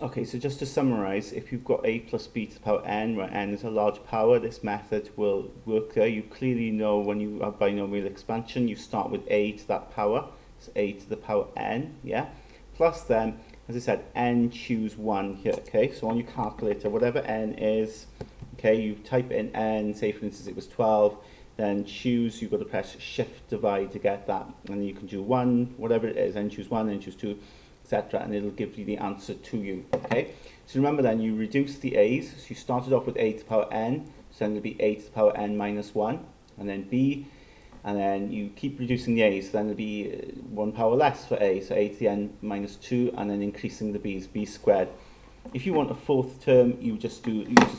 Okay, so just to summarize, if you've got a plus b to the power n, where n is a large power, this method will work there. You clearly know when you have binomial expansion, you start with a to that power, so a to the power n, yeah? Plus then, as I said, n choose 1 here, okay? So on your calculator, whatever n is, okay, you type in n, say for instance it was 12, then choose, you've got to press shift divide to get that, and then you can do 1, whatever it is, n choose 1, n choose 2, etc., and it'll give you the answer to you, okay? So remember then, you reduce the a's, so you started off with a to the power n, so then it'll be a to the power n minus 1, and then b, and then you keep reducing the a's, so then it'll be 1 power less for a, so a to the n minus 2, and then increasing the b's, b squared. If you want a fourth term, you just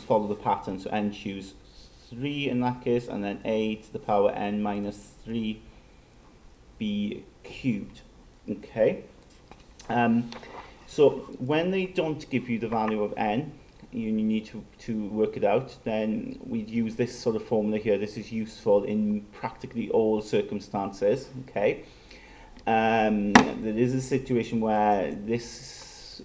follow the pattern, so n choose 3 in that case, and then a to the power n minus 3b cubed, okay? So when they don't give you the value of n, you need to work it out, then we'd use this sort of formula here. This is useful in practically all circumstances, okay? There is a situation where this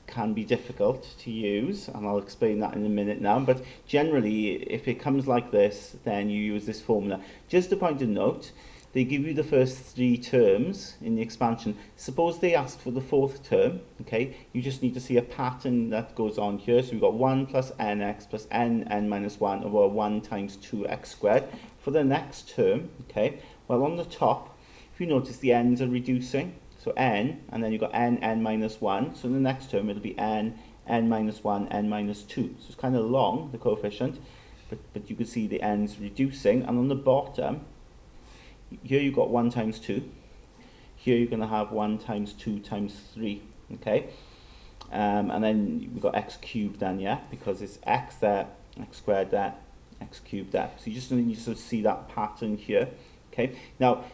can be difficult to use, and I'll explain that in a minute now, but generally, if it comes like this, then you use this formula. Just a point of note, they give you the first 3 terms in the expansion. Suppose they ask for the 4th term, okay? You just need to see a pattern that goes on here. So we've got 1 plus nx plus n minus 1 over 1 times 2x squared. For the next term, okay, well on the top, if you notice the n's are reducing, so n, and then you've got n minus 1. So in the next term, it'll be n minus 1, n minus 2. So it's kind of long, the coefficient, but you can see the n's reducing. And on the bottom, here you've got 1 times 2. Here you're going to have 1 times 2 times 3, okay? And then we've got x cubed then, yeah? Because it's x there, x squared there, x cubed there. So you just need to sort of see that pattern here, okay? Now,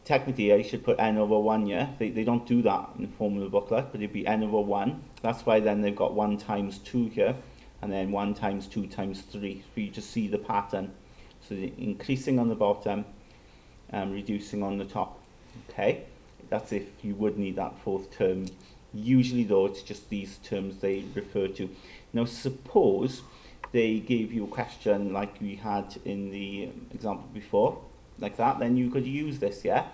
technically, I should put n over 1, yeah? They don't do that in the formula booklet, but it'd be n over 1. That's why then they've got 1 times 2 here, and then 1 times 2 times 3. So you just see the pattern. So the increasing on the bottom, reducing on the top, okay? That's if you would need that 4th term. Usually though, it's just these terms they refer to. Now suppose they gave you a question like we had in the example before, like that, then you could use this, yeah?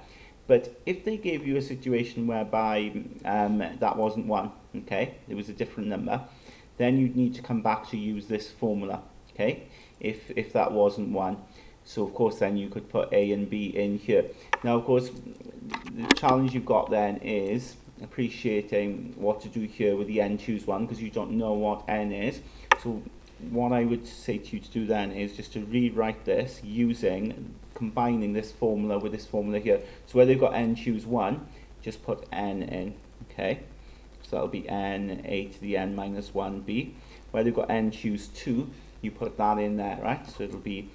But if they gave you a situation whereby that wasn't 1, okay, it was a different number, then you'd need to come back to use this formula, okay, if that wasn't 1. So of course then you could put a and b in here. Now of course the challenge you've got then is appreciating what to do here with the n choose 1, because you don't know what n is. So what I would say to you to do then is just to rewrite this combining this formula with this formula here. So where they've got n choose 1, just put n in, okay? So that'll be n a to the n minus 1b. Where they've got n choose 2, you put that in there, right? So it'll be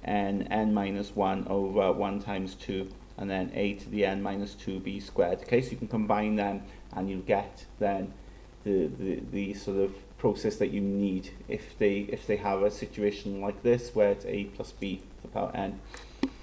n minus 1 over 1 times 2, and then a to the n minus 2b squared. Okay, so you can combine them and you'll get then the sort of process that you need if they have a situation like this where it's a plus b to the power n.